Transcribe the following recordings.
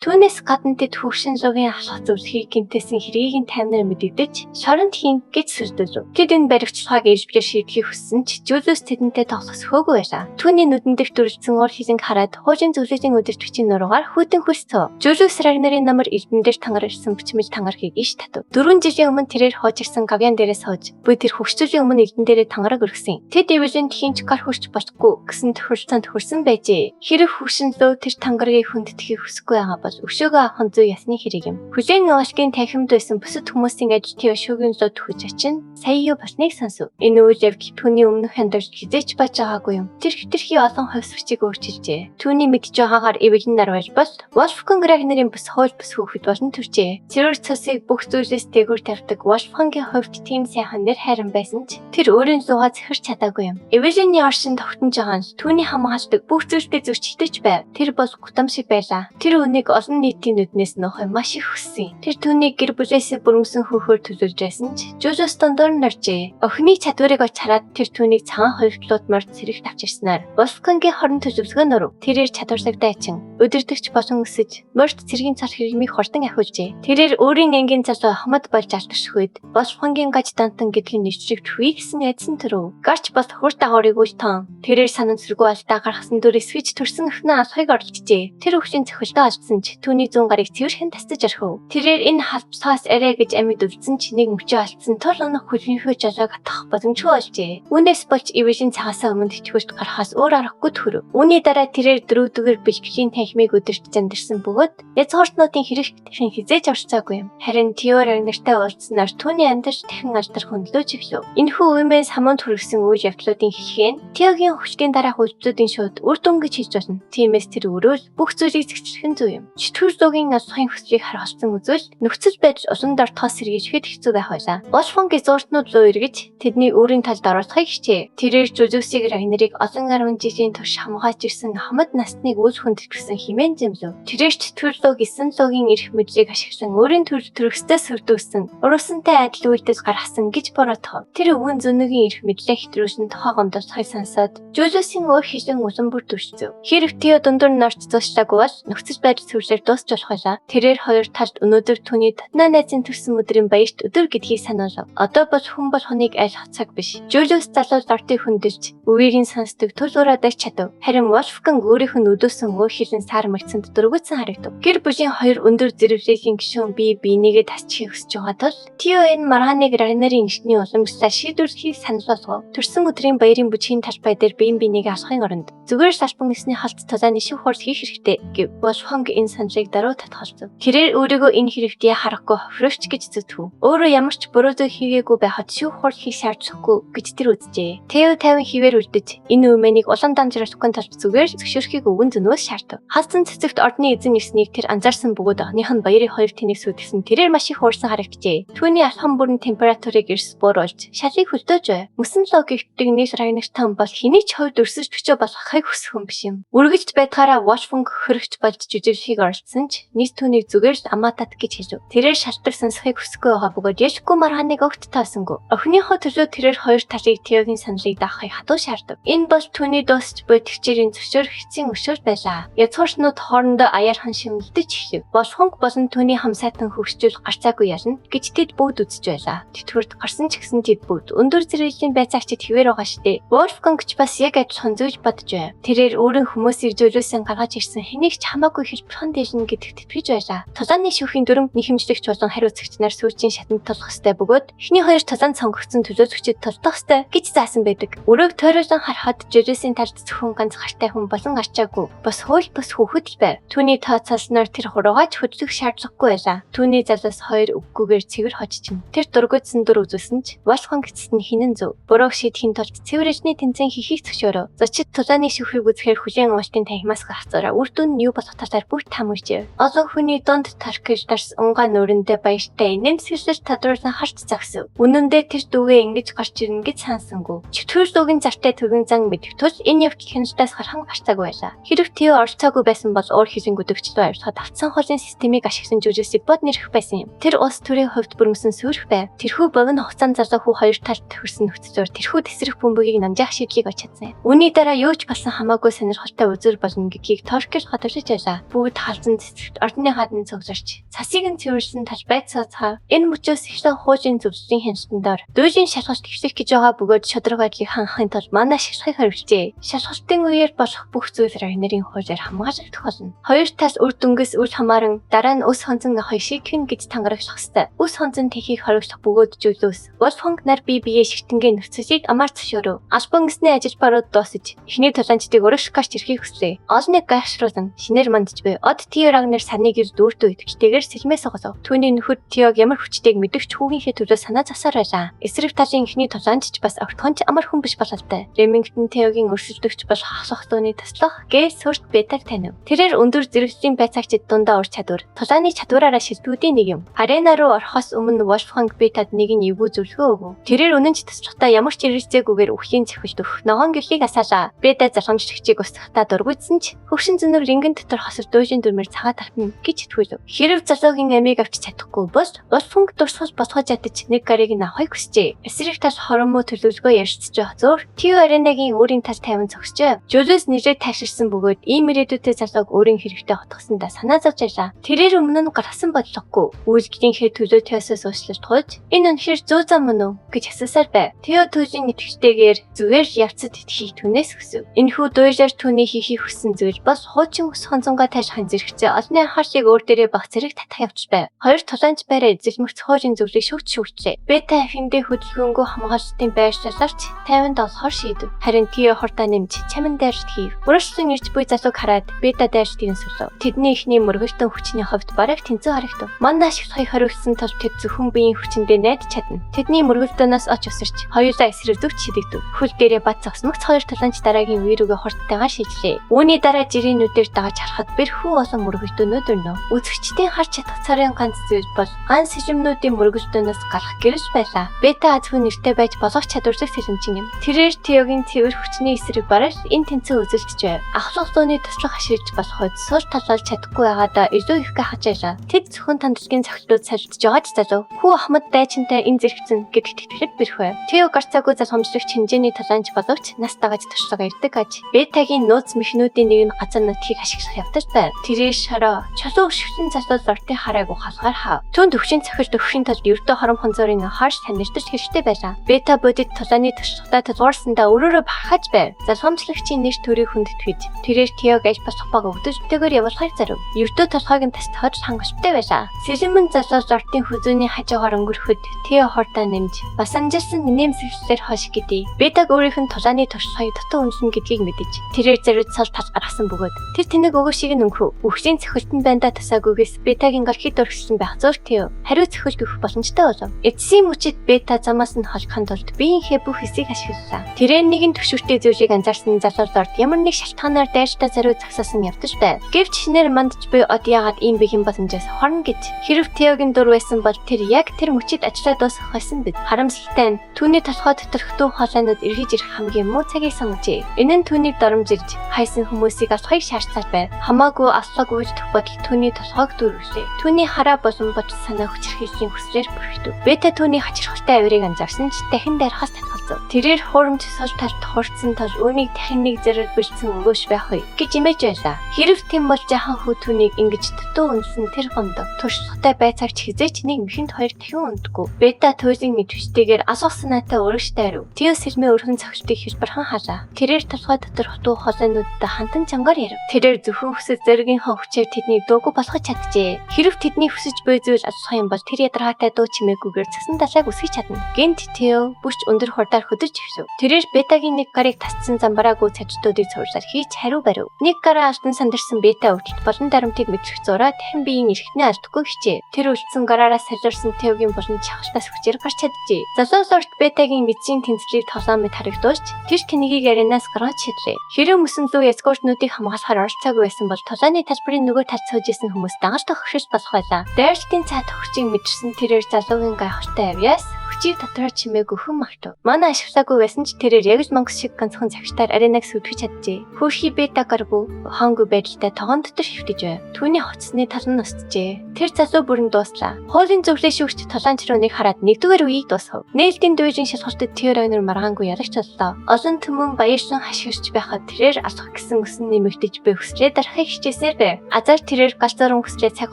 Түүнээс гадна тэд хөвшин зугийн алхах зөвлөхийг гинтээсэн хэргийг таймнаар мэдэгдэж шоронд хийн гэж сүрдэлв. Тэд энэ баригчлагыг ээлжбээр шийдэхийг хүссэн ч Жужус тэдэнтэй тоглосхөөгүй байлаа. Түүний нүдэн дэх дүрлцэн уур хилэнг хараад хуужин зөвлөлийн өдөртөгчийн нуруугаар хүйтэн хөлсөв. Жужус Рагнарын намар элбэн дээр тангарсан бичмэл тангархийг иш татв. 4 жилийн өмнө тэрээр хоожирсан гавьяан дээрээ сууж буй тэр хөвгчөлийн өмнө элбэн дээрээ тангараг өргөсөн. Тэд эвэлийн тхинч гар хурч болохгүй гэсэн тохиолдолд хүрсэн байжээ. Хэрэг хөвшин зөө тэр тангарыг хүндэтгэхийг хүсэхгүй байгаа бол өшөөгөө авах зүй ясны хэрэг юм. Хүлээн авашгийн танхимд байсан бусад хүмүүсийн ажил тийм өшөөгийн зөө төхөж очин сая юу болсныг сонсов. Энэ үйл явдал түүний өмнөх хандаж хизээч баж байгаагүй юм. Тэр хитрхи олон хувьс бичиг өөрчилжээ. Түүний мэдж байгаагаар эвэлийн нарваж бол Wolfgang Ragnar-ын бус хууль бус хүүхэд болон төржээ. Цэрэг цусыг бүх зүйлээс дээгүүр тавьдаг Wolfgang-ийн хувьд тийм сайхан нэр хайран байсан ч тэр өөрийн зугаа зэхэрч чадаагүй юм. Эвэлийн оршин тогтнож байгаа нь түүний хамгаалдаг бүх зүйлтэй зөрчилдөж байв. Тэр бол гутам шиг байлаа. Тэр үнийг олон нийтийн нүднээс нөхөй маш их хүссэн. Тэр түүнийг гэр бүлээсээ бүрмсэн хөөхөөр төлөвлөж байсан ч Жужус дондор наржээ. Охины чадварыг олж хараад тэр түүнийг цагаан хувьтлууд морд сэрэгт авчирснаар Wolfgang-ийн хорон төлөвлөгөөнөөр тэрээр чадварлагтай ачин өдөртөгч болон өсөж морд цэргийн цар хэрмийг хурдан ахиулжээ. Тэрээр өөрийн ангийн залуу хомод болж алдчихвэд Wolfgang-ийн гаж дантан гэдгийг нэвтрэх түвий гэсэн айдсан төрөв. Гарч бас хурд дагаврыг үлтэн. Тэрээр санамсаргүй алдаа гаргасан дүр эсвэж төрсөн өхнөө алхахыг оролцжээ. Тэр өвчин цохилтоо олдсон ч түүний зүүн гарыг цэвэрхэн тасдаж орхив. Тэрээр энэ халбсаас арай гэж амьд өвдсөн ч нэг мөчөө алдсан тул өнөх хөлнийхөө жолоог атах боломжгүй болжээ. Үүнээс болж эвэлийн цагаасаа өмнө тэтгэврт гарахаас өөр аргагүй төрөв. Үүний дараа тэрээр дөрөвдүгээр бэлтгэхийн танхимыг өдөрт зандарсан бөгөөд язгууртнуудын хэрэгтхэн хизээж орцоогүй юм. Харин Тео Рагнартай уулзсанаар түүний амьдарч дахин алдар хөндлөж эхлэв. Энэхүү үеэмээс хамонд хүргэсэн үйл явдлуудын хэлхээ нь Теогийн хүчлийн дараах үйлдэлүүдийн шууд үр дүн гэж хэлж болно. Тиймээс тэр өөрөө бүх зүйлийг зэгцлэхэн зүй юм. Чөтгөр зуугийн асухын хүслийг харгалсан үзвэл нөхцөл байдал улан дортхоос сэргийжхэд хэцүү байх байлаа. Wolfgang-ийн зууртнууд руу эргэж тэдний өөрийн талд оруулахыг хичээв. Тэрээр Жужусыг Рагнарыг олон 10 жилийн турш хамгаалж ирсэн хамад насныг үл хүндэтгсэн хэмээн зэмлэв. Тэрээр чөтгөр зууг 9 зуугийн эрх мэдлийг ашиглан өөрийн төрөстэй сүрдүүлсэн уруусантай адил үйлдэл гаргасан гэж буруутгав. Тэр өвгөн зөнийг эрх мэдлээ хэтрүүлсэн тухай гомдолцохыг сонсоод Жужусийн өөр хилэн улам бүр төвшөв. Хэрэг Тео дундуур нарч зуушлаагүй бол нөхцөл байдал сүрсээр дуусч болох байлаа. Тэрээр хоёр талд өнөөдөр түүний татнаа найзын төрсөн өдрийн баярт өдөр гэдгийг сануулав. Одоо бол хүн болохныг айлах цаг биш. Жужус залуу дортыг хөндөж өвийг нь сонсдог тул ураадаж чадав. Харин Wolfgang өөрийнх нь өдөөсөн өөр хилэн сар мэгцэнд дөрвөгцэн харагдав. Гэр бүлийн хоёр өндөр зэрэглэлийн гишүүн бие биенийгээ тасчихыг хүсэж байгаа тул Тео энэ маргааныг Рагнарын эртний уламжлалаа шийдвэрлэхийг санал болгов. Төрсөн өдрийн баярын бүжгийн талбай дээр биенийгээ алхахын оронд зүгээр салбан эсний халт тулааны шив хурц хийх хэрэгтэй гэв. Wolfgang энэ саналыг даруй татгалзав. Тэрээр өөрийгөө энэ хэрэгтээ харахгүй ховрогч гэж зүтгв. Өөрөө ямар ч буруу зүйл хийгээгүй байхад шив хурц хийх шаардлагагүй гэж тэр үзжээ. Тео 50 хിവэр үлдэж энэ үмэнийг улаан дамжруулахгүй талд зүгээр зөвшөөрөхийг өвгөн зөнөөс шаардав. Халтсан цэцэгт ордны эзэн ирснийг тэр анзаарсан бөгөөд охиных нь баярын хоёр тэнэг сүдгсэн тэрээр маш их уурсан харагджээ. Түүний алхам бүрэн температурыг эрс бууруулж шалыг хөлдөөж байв. Мөсөн логиктэй нийс Рагнартан бол хэний ч хувьд өрсөж төчөө болохыг хүсэх хүн биш юм. Үргэлж байдгаараа Wolfgang хөрөгч болж жүжиглэхийг оролцсон ч нийс түүнийг зүгээр л амаатат гэж хэлв. Тэрээр шалтгаан сонсохыг хүсэхгүй байгаа бөгөөд яшгүй маргааныг огт таасангүй. Охиныхоо төлөө тэрээр хоёр талыг Теогийн саналыг даахыг хатуу шаардав. Энэ бол түүний дуусч буй тэгчээрийн зөвшөөрөх эцсийн өшөөр байлаа. Язгууртнууд хоорондоо аяархан шимэлдэж эхлэв. Wolfgang болон түүний хамсайтан хөвгчүүл гарцаагүй ялна гэж тэд бүгд үзэж байлаа. Тэтгэврт гарсан ч гэсэн тэд бүгд өндөр зэрэглэлийн байцаагчид хിവэр байгаа штэ. Wolfgang ч бас яг адилхан зөвж бодож байв. Тэрээр өөрийн хүмүүсийг жөлөөсөн гаргаж ирсэн хэнийг ч хамаагүй хэлбэрхэн дэлнэ гэдэгт итгэж байлаа. Тулааны шүүхийн дүрм нэхэмжлэгч болон хариуцагч нар сүүчийн шатанд тулах ёстой бөгөөд эхний хоёр тулаанд сонгогдсон төлөөлөгчид тулдах ёстой гэж заасан байдаг. Өрөөг тойруулан харахад жөлөөсийн талд зөвхөн ганц гартай хүн болон арчаагүй. Бас хууль бус хүүхэд л байв. Түүний тооцоолсноор тэр хуруугаач хөдлөх шаардлагагүй байлаа. Түүний залуус хоёр үггүйгээр цэвэр хожчихно. Тэр дургуйдсан дур үзүүлсэн ч Wolfgang гэцэд нь хинэн зөв. Бурууг шийдэхин тулд цэвэрлжний тэнцэн хийхийг зөвшөөрөв. Зочид тулааны шүүхийг үзэхээр хүлээн авалтын танхимаас гацаараа үр дүн нь юу болох талаар бүх тамирчив. Олон хүний дунд таркилдарс унгаа нүрэндээ баяртай нэмсгэлж тодруулан харж загсав. Үнэн дээр тэр дүүгээ ингэж гарч ирнэ гэж сансангүй. Чөтгөр дүүгийн зартай төгөн зан мэдэх тул энэ явдал хяналтаас гархан гарцаагүй байлаа. Хэрэг Тео оролцоогүй байсан бол уур хилэн гүдэгчлөө авирахад автсан хоолын системийг ашигласан жүжигсийг бод нэрх байсан юм. Тэр улс төрийн хувьд бүрмсэн сүрх байв. Тэрхүү богино хугацаанд залуу хүү хоёр талд тохирсон нөхцөлөөр тэрхүү тесрэх бөмбөгийг намжаах шийдлийг олж чадсан. Үүний дараа юу ч болсон хамаагүй сонирхолтой үзэр болно гэдгийг Торкел хадгалж байлаа. Бүгд халзан цэцэгт ордны хадан цогсорч цасыг нь цэвэрлсэн тал байцаацаа энэ мөчөөс ихсэн хуужийн зөвсрийн хяналтандор дүүжин шалгалт хэвсэх гэж байгаа бөгөөд шодрог байдлыг хангахын тулд манай шашхыг хариулжээ. Шалгалтын үеэр болох бүх зүйлээр нэрийн хуужаар хамгаалагдах болно. Хоёр тас үр дүнгээс үл хамааран дараа нь ус хонцон ахыг шигхэн гэж тангарагшлах ёстой. Ус хонцон тэхийг хориглох бөгөөд зүйлөөс Wolfgang нар бие биеэ шигтэнгээ нөхцөлийг амар зөвшөөрөв. Албангсны ажил барууд дуусаж эхний тулаанчдыг өргөх гарч ирэхийг хүслээ. Олныг гайхшруулан шинээр мандж буй Од Тио Рагнер саныг ир дүүртөө идэвхтэйгээр сэлмээс огосов. Түүний нөхөд Тиог ямар хүчтэйг мэдвч хүүгийнхээ төлөө санаа засаар байлаа. Эсрэг талын эхний тулаанчч бас огтхонч амар хүн биш бололтой. Ремингтон Тиогийн өрсөлдөгч болох хахлахтууны таслах гээ сүрт бетаг танив. Тэрээр өндөр зэрэгцлийн байцаагчид дундаа ур чадвар, тулааны чадвараараа шилдэгүүдийн нэг юм. Арена руу орохоос өмнө Wolfgang Бетад нэг нь эвгүй зөвлөгөө өгөв. Тэрээр үнэн ч таслахтаа ямар ч хэрэгцээгүйгээр үхлийн цэвхэлд өгөх ногоон гөлийг асаалаа. Бета залхамжлагчийг устгахтаа дургуйдсан ч хөвшин зөнөг рингэн дотор хосор дөөжин дүрмээр цагаа тартна гэж итгүүлв. Хэрв залуугийн амийг авч чадахгүй бол Wolfgang дурсгаж босгож ядаж нэг гарыг нь авахыг хүсжээ. Эсрэг тал хоромоо төлөвлөгөө ярьцж зөөр Тио Аренагийн өөрийн тал тайван зогсжээ. Жулиус нэрээ тайширсан бөгөөд ийм ирээдүйтэй залууг өөрийн хэрэгтэй хотгосондоо санаа зовж байлаа. Тэрээр өмнө нь гаргасан бодлогогүй. Үйлдэлийнхээ төлөө Тиосоос уучлалт гуйж энэ үнэхээр зөө зам мөн үү гэж асуусаар байв. Тио түүжийн итгэвчтэйгээр зүгээр явцад итгэхийг түнээс хүсв. Энэхүү дуйлаар түүний хийхийг хүссэн зүйл бол хуучин ус хонцонгаа тайшхан зэрэгцээ олны анхаарлыг өөр дээрээ баг зэрэг татах явж байв. Хоёр тулаанч байраа эзэлмэгц хуужийн зөвлөгийг шүүгчлээ. Бета хэмдээ хөдөлгөөнгөө хамгаалалтын байр шалгарч тайванд олохоор шийдэв. Харин Тио хурдаа нэмж чамин дайрт хийв. Бүрэлдэхүүн ирж буй залууг хараад Бета дайртын сүлв. Тэдний ихний мөргөлтөн хүчний хувьд бараг тэнцүү харагдав. Мандаа шигхийг хориглосон тул тэд зөвхөн биеийн хүчиндээ найдаж чадна. Тэдний мөргөлтөнөөс оч усарч хоёулаа эсрэг зүгт шидэгдэв. Хөл дээрээ бат зогсмогц хоёр тулаанч дараагийн үе рүүгээ хурдтайгаар шилжлээ. Үүний дараа жирийнүүдээр дагаж харахад бэрхүү олон мөргөлтөнүүд өрнөв. Үзэгчдийн харж чадах царын ганц зүйл бол ан сэжимнүүдийн мөргөлтөнөөс гарах гэрэл байлаа. Бета аз хүн нэртэй байж болох чадвартай сэлэмчин юм. Тэрээр Тиогийн цэвэр хүчний эсрэг бараж энэ тэнцээ үзэлдэж байв. Ахлах зууны туслах ашиглаж болох үед сур талбалж чадахгүй байгаадаа илүү их гахаж байлаа. Тэд зөвхөн тандлагын цогцлууд салдж байгаа ч залуу. Хүү Ахмад дайчинтай энэ зэрэгцэн гэдэгт итгэхэд бэрх байв. Тио гарцаагүй залхамжлагч хэмжээний талаанч боловч нас дагаж туршлага ирдэг аж. Бетагийн нууц мэхнүүдийн нэг нь газар нутгийг ашиглах явдал байв. Тэрээр шороо чулуу өшгсөн залуу зортыг хараагүй халгаар хав. Түүнд өвчин цохилт өгөхийн тулд ердөө хором хонзорын харж танирдаж хэрэгтэй байлаа. Бета бодит тулааны туршлагатай тулгуурсандаа өрөөрөө бахаж байв. Залхамжлагчийн нэр төрийг хүндэтгэж тэрээр Тиог аж болох баг өвдөжтэйгээр явуулахыг зарив. Ердөө толгойг нь тасдахад хангалттай байлаа. Сэлэмэн залуу зортын хүзүүний хажуугаар өнгөрөхөд Тио хурдаа нэмж бас амжилсан нэмсэлээр хойш гэдээ. Бетаг өөрийнх нь тулааны туршлагыг дутуу үнэлнэ гэдгийг мэдэж тэрээр зариуд сал тал гаргасан бөгөөд тэр тэнэг өгөөшийг нь өнгөрөв. Үхлийн цохилтон байндаа тасаагүйгээс Бетагийн гархид өргөсөн байх зур Тио хариу цохилж өгөх боломжтой болов. Эцсийн мөчид Бета замаас нь холхохын тулд биеийнхээ бүх хэсийг ашиглалаа. Тэрээр нэгэн төвшөртэй зүйлийг анзаарсан залуу зорд ямар нэг шалтгаанаар дайртаа зариу загсаасан явдаж байв. Гэвч шинээр мандж буй Од яагаад ийм бэхэн боломжоос хорно гэж хэрв Тиогийн дур байсан бол тэр яг тэр мөчид ажиллаа дуусгах байсан биз. Харамсалтай нь түүний толгой доторх дүү хоолойнууд эргэж ирэх хамгийн муу цагийг сонгожээ. Энэ нь түүнийг доромжилж хайсан хүмүүсийг алхахыг шаардсаар байв. Хамаагүй аслаг үйлдэх бодол түүний толгойг дүүргэлээ. Түүний хараа болон бодол санаа хүчрхийллийн хүслээр бүрхдэв. Бета түүний хачирхалтай авирыг анзаарсан ч дахин дайрахаас татгалзав. Тэрээр хуурамч сул талд хурцсан тул үүнийг дахин нэг зэрэг бэлдсэн өгөөш байх вэ гэж имэж байлаа. Хэрв тийм бол жаахан хүү түүнийг ингэж дутуу үнсэн тэр гомдов. Туршлагатай байцаагч хизээч нэг мэхэнд хоёр дахин ундаггүй. Бета туйлын идэвчтэйгээр асуух санаатай өргөжтэй ирэв. Тио сэлмээ өрхөн цогцлыг хэлбэрхэн халаа. Тэрээр толгой дотор хутуу хоолойнуудтай хантан чангаар ярив. Тэрээр зөвхөн хүсэж зэргийнхээ хүчээр тэднийг дуугүй болгож чаджээ. Хэрв тэдний хүсэж буй зүйл асуух юм бол тэр ядаргаатай дуу чимээгүйгээр цасан далайг үсгэж чадна. Гэнт Тио бүч өндөр хурдаар хөдөрж ивсв. Тэрээр Бетагийн нэг гарыг тасцсан замбараагүй цажтуудыг цуурсаар хийж хариу барив. Нэг гараа алдан сандарсан Бета өвчт болон дарамтыг мэдрэх зураа дахин биеийн эрхтнээ алдахгүй хичээ. Тэр үлдсэн гараараа салжирсан Тиогийн болон чахалтаас хүчээр гарч чаджээ. Залуу сорт Бетагийн мэдсийн тэнцлийг тоглоом мэт харагдуулж тэр тэнэгийг аренаас гаргаж шидлээ. Хэрэв мөсөн зүү эскортнуудыг хамгаалахаар оролцоогүй байсан бол тулааны талбарын нөгөө талд суужсэн хүмүүс дагаж тохирч болох байлаа. Дайралтын цаа тохирчийг мэдэрсэн тэрээр залуугийн гайхалтай авьяас Төвчийг дотроо чимээгүй хэн магтав. Манай ашиглаагүй байсан ч тэрээр яг л Монгол шиг ганцхан цагтаар аренаг сүлгэж чаджээ. Хөрхи бета гаргүй хаангүй байдалтай тогоон дотор хөвтөж байв. Түүний хоцсны тал нь устжээ. Тэр залуу бүрэн дууслаа. Хуулийн зөвлөө шүүгч толоончруунийг хараад нэгдүгээр үеийг дуусгав. Нээлтийн дүйжин шалгалтад Теоройнор маргаангүй ялагч боллоо. Олон түмэн баярсан хашгирч байхад тэрээр алах гэсэн өсөн нэмэгдэж буй хүслээ дарахыг хичээсээр байв. Азар тэрээр галзуурын хүслээ цаг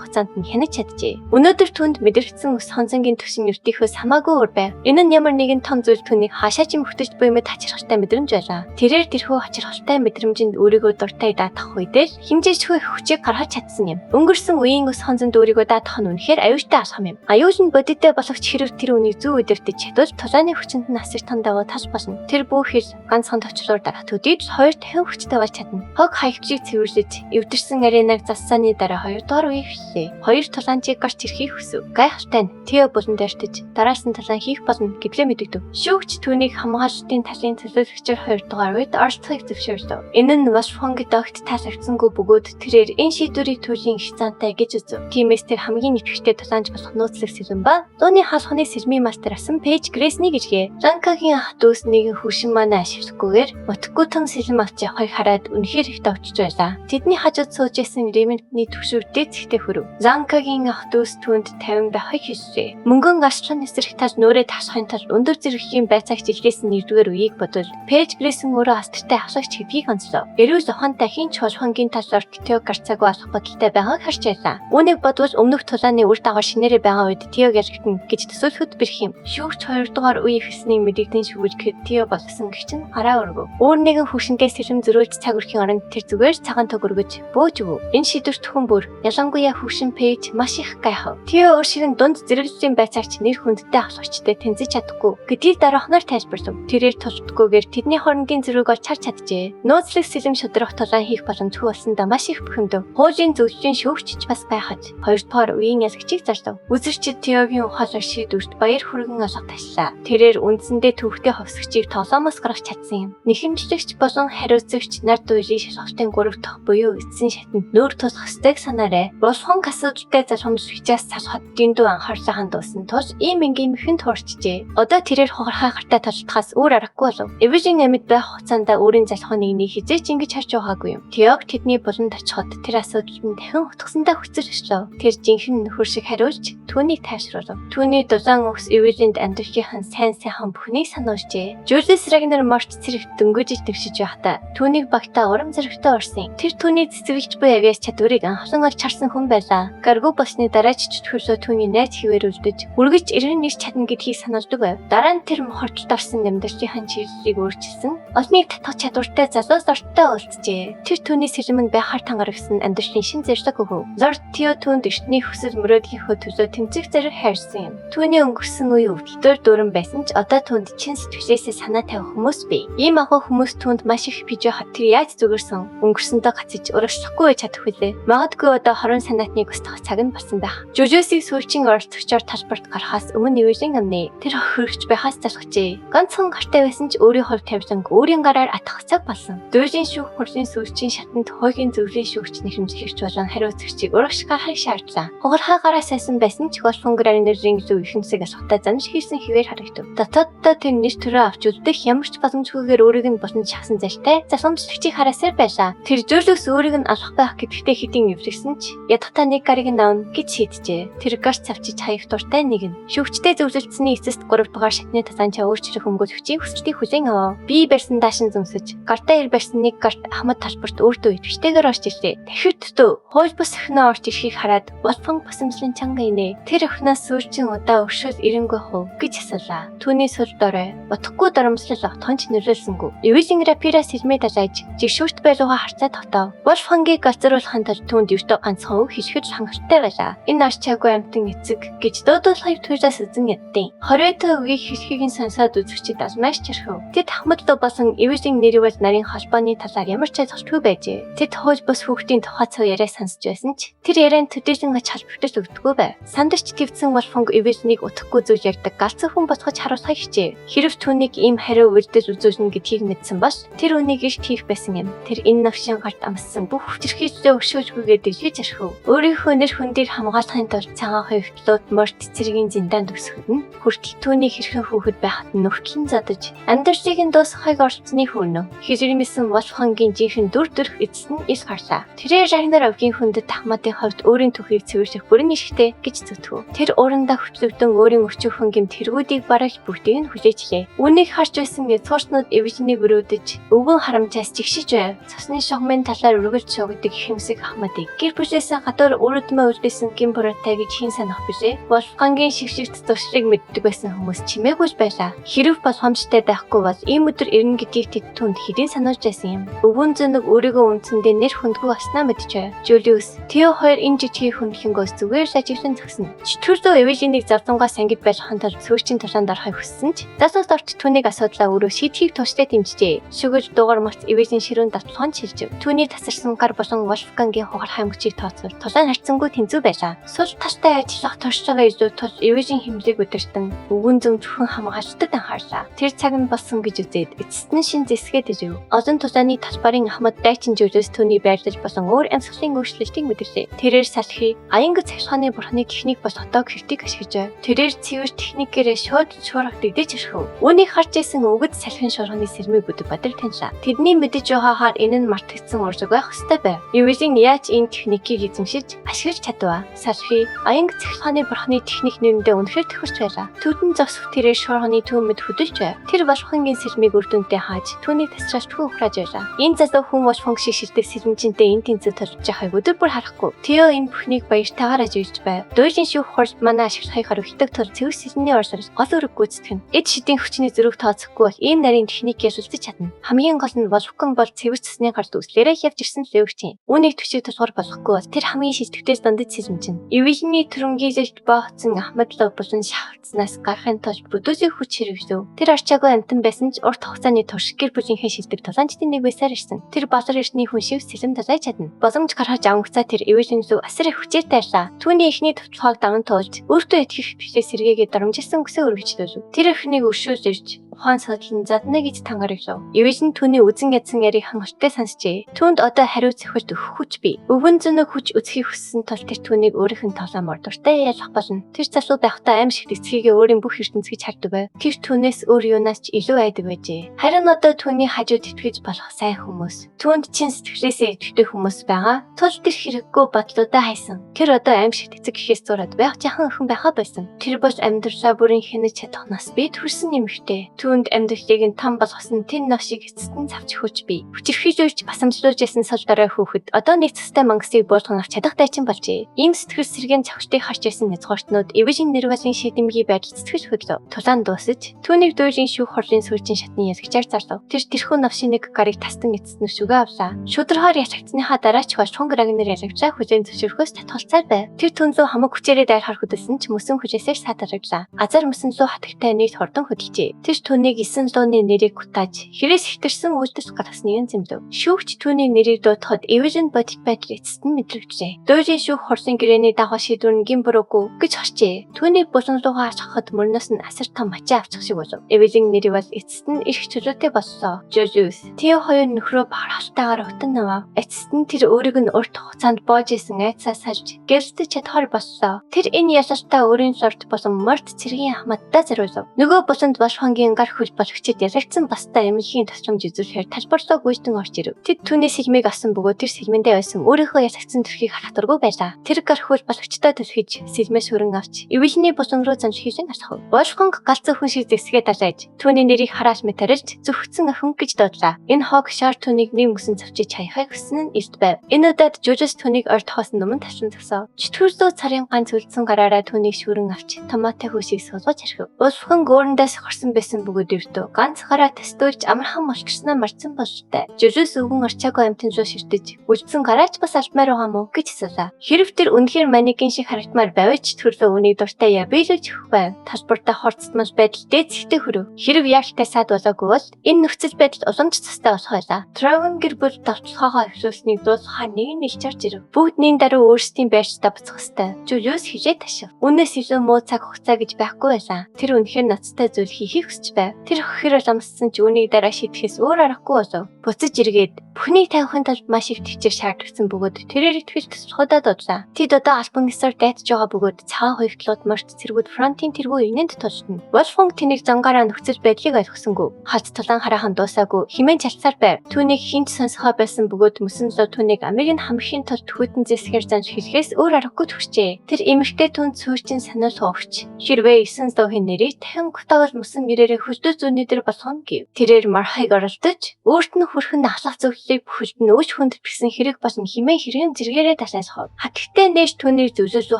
хугацаанд нь хянаж чаджээ. Өнөөдөр түнд мэдэрсэн ус хонцонгийн төвшин ертийнхөөс хамаагүй уур байв. Энэ нь ямар нэгэн том зүйл түүнийг хаашаа ч юм хөтөж буй мэд хачирхалтай мэдрэмж байлаа. Тэрээр тэрхүү хачирхалтай мэдрэмжинд өөрийгөө дуртай даатгах үедээ хэмжээшгүй хүчийг гаргаж чадсан юм. Өнгөрсөн үеийн ус хонцонд өөрийгөө даатгах нь үнэхээр аюултай алхам юм. Аюул нь бодиттой болохч хэрэг тэр үнийг зүү үдирдэж чадвал тулааны хүчинд нь асар том даваа тас болно. Тэр бүх хэл ганцхан төвчлөөр дарах төдийд хоёр дахин хүчтэй болж чадна. Хог хаягчийг цэвэрлэж эвдэрсэн аренаг зассааны дараа хоёрдугаар үеийг хэллээ. Хоёр тулаанчийг гарч ирэхийг хүсв. Гайхалтай нь Тео болон дайртаж дараас нь тулаан хийх болно гэдгээ мэдэгдэв. Шүүгч түүнийг хамгаалалтын талын төлөөлөгчөөр хоёрдугаар үед орцохыг зөвшөөрөв. Энэ нь бас Фонгид огт таалагдсангүй бөгөөд тэрээр энэ шийдвэрийг түүхийн их зантай гэж үзв. Тиймээс тэр хамгийн идэвхтэй тулаанч болох нууцлаг сэлэн ба зууны хаалханы сэлмийн мастер асан Пейж Грэсни гэжээ. Ранкагийн ах дүүс нэгэн хөршин манай ашиглахгүйгээр утгагүй том сэлэм авч явахыг хараад үнэхээр их давчж байлаа. Тэдний хажууд сууж исэн ремонтны төвшөрдөө зэгтээ хүрв. Ранкагийн ах дүүс түүнд 50 байхыг хэлжээ. Мөнгөн гашлан эсрэх тал нөөрэ тасахын тулд өндөр зэрэгийн байцаагч илгээсэн нэгдүгээр үеийг бодвол Пейж Грэсэн өөрөө астартай асуугч гэдгийг онцлоо. Эрүүл ухаантай хин ч холхонгийн талаар Тео гарцаагүй алах бодолтой байгааг харж байлаа. Үүнийг бодвол өмнөх тулааны үр дагавар шинээрээ байгаа үед Тео яригдана гэж төсөөлөхөд бэрх юм. Шүүгч хоёрдугаар үеийг хэлснийг мэдэгдэн шүүгчгэд Тео болсон гэж нь гараа өргөв. Өөр нэгэн хөвшөндөө сэлэм зөрүүлж цаг өрхийн оронд тэр зүгээр цагаан тог өргөж бөөж өгөв. Энэ шийдвэрт хүн бүр ялангуяа хөвшин Пейж маш их гайхав. Тео өөр шиг нь дунд зэрэглэлийн байцаагч нэр хүндтэй авлагчтай тэнцэж чадахгүй гэдгийг дараахнаар тайлбарлав. Тэрээр тулдгүйгээр тэдний хоорондын зэрэг олж харж чаджээ. Нууцлаг сэлэм шудрах тулаан хийх боломжгүй болсондоо маш их бухимдав. Хуулийн зөвлөлийн шүүгч бас гайхаж хоёрдугаар үеийн ялагчийг зарлав. Үзэрчид Теогийн ухаалаг шийдвэрт баяр хүргэн алга таслаа. Тэрээр үндсэндээ төвхтэй ховсгчийг толомоос гаргах чадсан юм. Нэхэмжлэгч болон хариуцагч нард уйлын шалгалтын 3 дахь буюу эцсийн шатанд нүүр тулах ёстойг санаарай. Болсон асуудалтай залхамж хичээс салхад дэндүү анхаарлаа хандуулсан тул ийм энгийн мэхэн туурчжээ. Одоо тэрээр хугархай гартаа толтохоос өөр аргагүй болов. Эвижин амьд байх хугацаанд өөрийн залхууныг нэг хизээч ингэж харж байгаагүй юм. Теог тэдний буланд очиход тэр асуудалд нь дахин утгасандаа хүчээр өчлөө. Тэр жинхэнэ нөхөр шиг хариулж түүнийг тайвшруулв. Түүний дулаан өвс Эвижинд амьдрахын сайн бүхнийг сануулжээ. Жюлис Рагнер Морч цэрэгт дөнгөжиж төвшиж байхдаа түүнийг багтаа урам зоригтой орсон. Тэр түүний цэцэглэгч буй авиас чадварыг анхлан олж харсан хүн байлаа. Гаргуу болсны дараа ч чөтгөлөө түүний найз хിവэр үлдэж үргэж ирэн нэрч чадна гэдгийг сануулдаг байв. Дараа нь тэр мохорчлолт орсон амьдралын чиглэлийг өөрчилсөн. Олныг татах чадвартай залуус орттой уулзжээ. Тэр түүний сэлэмэнд байхаар тангарагсан амьдралын шин зэрлэг өгөв. Лорд Тео түүнд эртний хүсэл мөрөөдийнхөө төлөө тэмцэх зэрэг хайрсан юм. Түүний өнгөрсөн үе өвдөлтөөр дүүрэн байсан ч одоо түүнд чин сэтгэлээсээ санаа тавих хүмүүс бий. Ийм агуу хүмүүс түүнд маш их биж байхад тэр яаж зүгэрсэн өнгөрсөндөө гацж урагшлахгүй чадах вүлээ. Магадгүй одоо хорон санаатныг устгах цаг нь болсон байх. Жүжөөсийг сүүлчийн оролцогчоор талбарт гарахаас өмнө Эвижин амны тэр хөргөж байхаас залхажээ. Ганцхан гартай байсан ч өөрийн хувь тавиланг өөрийн гараар атгах цаг болсон. Дүүжин шүүх хурлын сүүлчийн шатанд хуулийн зөвлөлийн шүүгч нэхэмжлэгч болон хариуцагчийг урагшгаахыг шаардлаа. Хугархай гараа сайсан байсан ч Голфонгрын нэрийн зөв ихэнсэг асухтаа замж хийсэн хിവэр харагдав. Дотооддоо тэр нэр төрөө авч үлдэх ямар ч боломжгүйгээр өөрийг нь болон шахсан залтай засамжлагчийг хараасаар байлаа. Тэр зөрлөс өөрийг нь алах байх гэдэгтээ хэдийн эвлэгсэн ч ядахтаа нэг гарыг нь авна гэж шийджээ. Тэр гарч цавчиж хаях дуртай нэг нь. Шүүгчтэй зөвлөлдсөний эцэст 3 дугаар шатны тасаанчаа өөрчлөх өмгөөлөгчийн хүсэлтийг хүлээн авав. Би барьсан даашин зөмсөж гартаа ир барьсан нэг гарт ахмад талбарт өөртөө идэвхтэйгээр орж ирлээ. Тэгэхэд төө хууль бус өхнөө орж ирэхийг хараад Болфонг босомжлон чанга инэ. Тэр өхнөөс сүүлчийн удаа өршөөл ирэнгүй хов гэж асуулаа. Түүний сүл дорой бодохгүй доромслол отхонч нэрэлсэнгүү. Эвижин рапира сэлмээ далайж жигшүүрт байлууга харцаа тогтов. Болфонгийг галзууруулахын тулд түүнд ертөө ганцхан өв хишгэж хангалттай байлаа. Энэ арчаагүй амтан эцэг гэж дуудуулахыг туйлаас үзэн ядтیں۔ 20 үеийг хэлхийг сонсоод үзэгчид алмааш чирхв. Тэд ахмадлуу болсон Эвижин нэрвэл нарийн холбооны талаар ямар ч ойлголтгүй байжээ. Тэд хууль бус хүүхдийн тухай цав яриа сонсч байсан ч тэр ярианд төдийлөн ач холбогдож өгдөггүй байв. Сандарч твцэн Болфонг Эвижнийг утгагүй зүйл ярьдаг галзуу хүн болгож харуулахыг хичээв. Хэрв түүнийг ийм хариу үйлдэл үзүүлнэ гэдгийг мэдсэн бол тэр үнийг их хийх байсан юм. Тэр энэ навшин гарт амссан бүх хүчирхийллээ өршөөлгүйгээр дэлгэж архив. Өөрийнхөө нэр хүндийг хамгаалахын тулд цагаан хувьтлууд Морт цэргийн зиндаанд өсгөхөд нь Хүртэл түүний хэрхэн хүүхэд байхад нөхдлөн задаж амьдралыг дуусгахыг орцны хүнэ. Хизэрмэсэн Wolfgang-ийн жинхэнэ дүр төрх эцэс нь ил гарлаа. Тэрээр Ragnar овгийн хүндэт Ахмадын хувьд өөрийн түүхийг цэвэрлэх бүрэн ишгтэй гэж зүтгэв. Тэр урандаа хөтлөгдөн өөрийн өчүүхэн гэмт тэргүүдийг барах бүгдийг нь хүлээжлээ. Үүнийг харж байсан язгуурчнууд Эвжинийг өрөөдөж өвгөн харамжаас жигшиж байв. Цасны шугамын талаар үргэлж суугадаг хэмсэг Ахмадыг гэр бүлээсээ гадуур өрөөдмөө үлдээсэн гимбуратай гэж хэн санах билээ. Wolfgang-ийн шигшигт зуршрыг мэддэг байсан хүмүүс чимээгүй байлаа. Хэрв боломжтой байхгүй бол ийм өдөр ирнэ гэдгийг тэд түнд хэрийн сануулж байсан юм. Өвгөн зөнөг өөрийгөө үндсэндээ нэр хүндгүй болсноо мэдчихэв. Julius, Theo хоёр энэ жижиг хүндлэнгөөс зүгээр л ажиглан зогсоно. Чөтгөрдөө Эвелинийг завдангаас ангид байлгахын тулд сүүрчийн тушаанд орохыг хүссэн ч засвал орч түүнийг асуудлаа өөрөө шийдэхийг тууштай дэмжжээ. Шүгэж дуугар марц Эвелийн ширүүн давталгаанд шилжив. Түүний тасарсан гар болон Wolfgang-ийн хугар хаймгчийг тооцвол тулаан харьцангуй тэнцүү байлаа. Сул таштай ажиллах туршлагаа илүү тул Эвелийн хэмжээг өдөртөн өвгөн зөм зөвхөн хамгаалалтад анхаарлаа. Тэр цаг нь болсон гэж үзээд эцэст нь шин зэсгээд ирв. Олон тулааны талбарын Ахмад дайчин Julius түүний байрлал болон өөр амьсгалын өөрчлөлтийг мэдэрлээ. Тэрээр салхи аянга цахилгааны бурхны техник бол одоо критик ашиглаж. Тэрээр цэвэр техникээрээ шууд шуурга дэгдэж өрхөв. Үүнийг харж исэн өгд салхин шуурганы сэрмийг бүдэг бадар таньлаа. Тэдний мэдэж байгаагаар энэ нь мартагдсан уржиг байх ёстой байв. Эвэлийн яаж энэ техникийг эзэмшиж ашиглаж чадваа? Салхи аянга цахилгааны бурхны техник нэрэндээ үнэхээр тохирч байлаа. Түүдэн зогсох тэрээр шуурганы түүмэд хөдөлж байв. Тэр Wolfgang-ийн сэрмийг үр дүндээ хааж түүнийг тасралтгүй ухрааж байлаа. Энэ залуу хүн Wolfgang шиг шилдэг сэрэмжинтэй энэ тэнцүү толж байхыг өдөр бүр харахгүй. Theo энэ бүхнийг баяртайгаар ажиглаж байв. Дуулийн шүүх хурж манай ашиглахыг харуулдаг тул цэвэр сэрний орсоос гол өрөг гүйцэтгэн. Эд шидийн хүчний зөрүүг тооцохгүй бол ийм нарийн техникийг судалж чадна. Хамгийн гол нь Wolfgang бол цэвэр цэсний гарт үслээрээ явж ирсэн л өвчин. Үүнийг төчиг тусгаар болохгүй бол тэр хамгийн шилдэгтээс дандаж сэрэмжин. Эвэлийн төрөнгөөлөлт бооцсон Ахмад лов болон шахалцнаас гарахын тулд бүдүүсийн хүч хэрэглэв. Тэр арчаагүй амтан байсан ч урт хугацааны турш гэр бүлийнхээ шилдэг талаанчдын нэг байсаар ирсэн. Тэр балар эртний хүн шиг сэлэм далай чадна. Боломж гаргаж авангцаа тэр Эвэлийн зүг асар их хүчээр тайлаа. Түүний эхний төвчлөгөөг даван туулж өөртөө итгэх бишээ сэргээгээ дарамжилсан өсөө өргөжлөв. Тэр эхнийг өршөөлж ирж ухаан садлан задна гэж тангарыглав. Эвэлэн түүний үзэн ядсан яриг хангалттай сонсчээ. Түүнд одоо хариу зөвхөлт өгөх хүч бий. Өвгөн зөнөг хүч үзхийг хүссэн тул тэр түүнийг өөрийнх нь толоо мордортой ялах болно. Тэр залуу байхдаа аим шиг эцгийгээ өөрийн бүх ертөнцийг хардаг байв. Гэвч түүнээс өөр юунаас ч илүү айдаг байжээ. Харин одоо түүний хажууд итгэж болох сайн хүмүүс. Түүнд чин сэтгэлээсээ итгэдэг хүмүүс байгаа. Тул тэр хэрэггүй бодлуудаа хайсан. Тэр одоо аим шиг эцэг гэхээс зураад байх жахан охин байхаа байсан. Тэр бол амьдралаа бүрэн хянаж чадах нас бий төрсэн нэмэгтэй. Түүнд амьдралыг нь том болгосон тэн новшиг эцэст нь завч хүч бий. Хүчирхийлж басамжлуулж ясан сул дараа хүүхэд одоо нэг цастай мангасыг буулган авч чадах дайчин болжээ. Ийм сэтгэл сэргийн цавчтыг харж ясан язгууртнууд Эвэлийн нэрвэлийн шийдэмгий байдал сэтгэл хөдлөв. Тулаан дуусаж түүнийг дуулийн шүүх хурлын сүржин шатны язгчаар зарлав. Тэр тэрхүү новшийн нэг гарыг тастан эцэст нь шүгэ авлаа. Шудрахаар ялагдсныхаа дараа ч Wolfgang Ragnar ялагчаа хүлээн зөвшөөрөхөөс татгалцаар байв. Тэр түнлөө хамаг хүчээрээ дайрахаар хөдөлсөн ч мөсөн хүчээсээр сатарагдлаа. Азар мөсөн лөө хатагтай нийт хордон хөдөлжээ. Тэр түүнийг 9 лууны нэрийг гутааж хэрээс ихтэрсэн үйлдэл гаргасныг зэмлэв. Шүүгч түүний нэрийг дуудахад Эвэлэн бодит байдал эцэст нь мэдрэгджээ. Дуулийн шүүх хурлын гэрээний дагуу шийдвэр нь гимбүрөөгүй гэж харчээ. Түүнийг булан руугаа ашиглахад мөрнөөс нь асар том мачаа авчих шиг болов. Эвэлийн нэрийг бол эцэст нь эрх чөлөөтэй боллоо. Julius, Theo хоёр нөхрөө бахархалтайгаар утан авав. Эцэст нь тэр өөрийг нь урт хугацаанд боож исэн айцаас сальж гэрэлтэж чадхаар боллоо. Тэр энэ ялалтаа өөрийн лорд болон Морт цэргийн Ахмадтай зориулв. Нөгөө буланд Wolfgang-ийн гар хөл болгочид ялагдсан бастай эмнэлгийн тасламж үзүүлэхээр талбарлоо гүйдэн орж ирэв. Тэд түүний сэлмийг авсан бөгөөд тэр сэлмэндээ байсан өөрийнхөө ялагдсан төрхийг харах дургүй байлаа. Тэр гар хөл болгочтой түлхэж сэлмээс хөрөн авч Эвэлийн булан руу замж хийлэн алхав. Wolfgang галзуу хүн шиг зэсгээ далайж түүний нэрийг хараал метарж зөвхөцсөн охин гэж дуудлаа. Энэ хог шар түүнийг нэг мөсөн цавчиж хаяхыг хүснэ нь илт байв. Энэ удаад Julius түүнийг ойр тохоос өмнө талсан зогсов. Чөтгөрлөө царын ганц үлдсэн гараараа түүнийг шүрэн авч томатой хөөсийг суулгаж архив. Wolfgang гуурандаас хорсон байсан бөгөөд өвдөө ганц гараа тастуулж амархан молчсноо марцсан бололтой. Julius өвгөн арчаагүй амтэн руу ширтэж үлдсэн гараач бас алдмаар байгаа мó гэж асуулаа. Хэрв тэр үнэхээр манекен шиг харагдмаар байвч төрлөө үнийг дуртай яа биелүүлж өгөх байв. Талбартаа хорцтмол байдал дээд зэгтээ хүрв. Хэрв яаралтай саад болоогүй бол энэ нөхцөл байдал уламж цастай болох байлаа. Dragon гэр бүл давталгаагаа эхлүүлсэнийг дуусгахаар нэг нь илж орж ирэв. Бүгд нин даруй өөрсдийн байртаа буцах ёстой. Julius хижээ ташив. Үнээс илүү муу цаг хугацаа гэж байхгүй байлаа. Тэр үнэхээр ноцтой зүйл хийхийг хүсэж байв. байв. Тэр хөхөр амссан ч үүнийг дараа шийдэхээс өөр аргагүй болов. Буцаж эргээд бүхнийг тавихын тулд маш их төвчээр шаардсан бөгөөд тэрээр итгэж тусгадаад одлаа. Тэд одоо албан ёсоор дайтаж байгаа бөгөөд цагаан хувигтлууд морьт цэргүүд фронтын тэргүй инэнд тулшна. Wolfgang тэнийг зангаараа нөхцөл байдлыг ойлгосонгүй. Хац тулаан хараахан дуусаагүй химэн чалцаар байв. Түүнийг хинч сонсгоо байсан бөгөөд мөсөн зөө түүнийг Америкийн хамрахын тулд хүйтэн зэсгээр занж хэлэхээс өөр аргагүй төрчээ. Тэр эмэгтэй түн цөөчин санаал хувч. Хэрвээ 900-ын нэрийг 50 гутагаас мөсөн гэрээрээ хөдөө зүүнний дээр болгоно гэв. Тэрээр мархайг оролдож өөрт нь хүрхэн ахлах зөвлөлийг бүхэлд нь өш хүндэтгсэн хэрэг болно химэн хэрхэн зэрэгээрээ талаасхав. Хатгтээ нээж түүнийг зөвлөсөө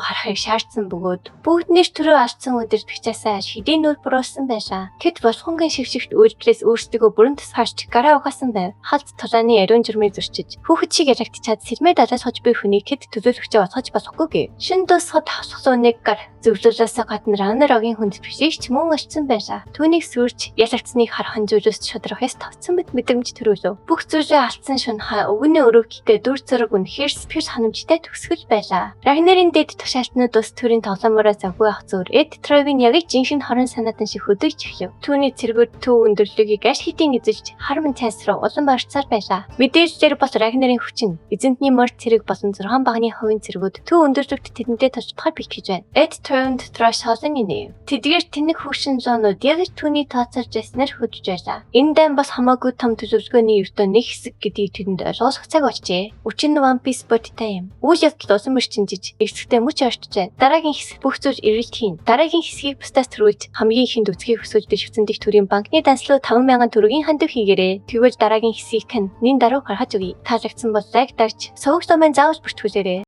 харахыг шаардсан бөгөөд бүгд нээж төрөө алдсан өдөртгчээсээ хэдийн нүүр буруулсан байшаа. Тэд Wolfgang шившигт үйлдэлээс өөрсдөө бүрэн тусгаарч гараа угаасан байв. Халт тулааны ариун жирмийг зөрчиж хүүхэд шиг ярагдчихад сэлмээ далаас хож буй хүнийг хэд төлөөлөгчөө олгож болохгүй гэв. Шин дусгад хавсгсан нэг гар зөвлөлөөсөө гадна Ранерогийн хүндэтгэжийг ч мөн очсон байшаа. Түүнийг сүрч ялагдсныг харах нь зүйлс шудрахаас тавцсан мэт мэдрэмж төрүүлв. Бүх зүйлээ алдсан шунхаа өвгөний өрөвдөлтэй дүр зураг үнэхээр спир ханамжтай төгсгөл байлаа. Рагнерийн дэд тушаалтнууд ус төрийн тоглоомороо завгүй ах зөөр Эд Тровийн яг жинхэнэ хорон санаатан шиг хөдөлж эхлэв. Түүний цэргүүд төв өндөрлөгийг аш хитийн эзэлж харман цайсруу улан барьцаар байлаа. Мэдээлэлээр бас Рагнерийн хүчин эзэнтний морд цэрэг болон 6 багны хувийн цэргүүд төв өндөрлөгт тэдэндээ тусдахаар бэлтгэж байна. Эд Тровд трош олон инэв. Тэдгээр тэнэг хөвшин зоонууд яг түүний тооцоолж яснаар хөдөж байлаа. Энэ дан бас хамаагүй том төлөвлөгөөний ертөө нэг хэсэг гэдгийг тэдэнд ойлгох цаг болжээ. Үчин One Piece бодтой юм. Үйл явдал усан мөрчинжиж эсэгтэй мөч орчиж байна. Дараагийн хэсэг бүх зүйл эрэлт хийн. Дараагийн хэсгийг бусдаас төрүүлж хамгийн ихэнд үцгийг өсгөж шивцэн дэх төрийн банкны данслуу 5,000 төгрөгийн хандив хийгээрэй. Тэгвэл дараагийн хэсгийг тань нин даруй гаргаж өгье. Таалагдсан бол лайк дарж, сувгч томын заавал бүртгүүлээрэй.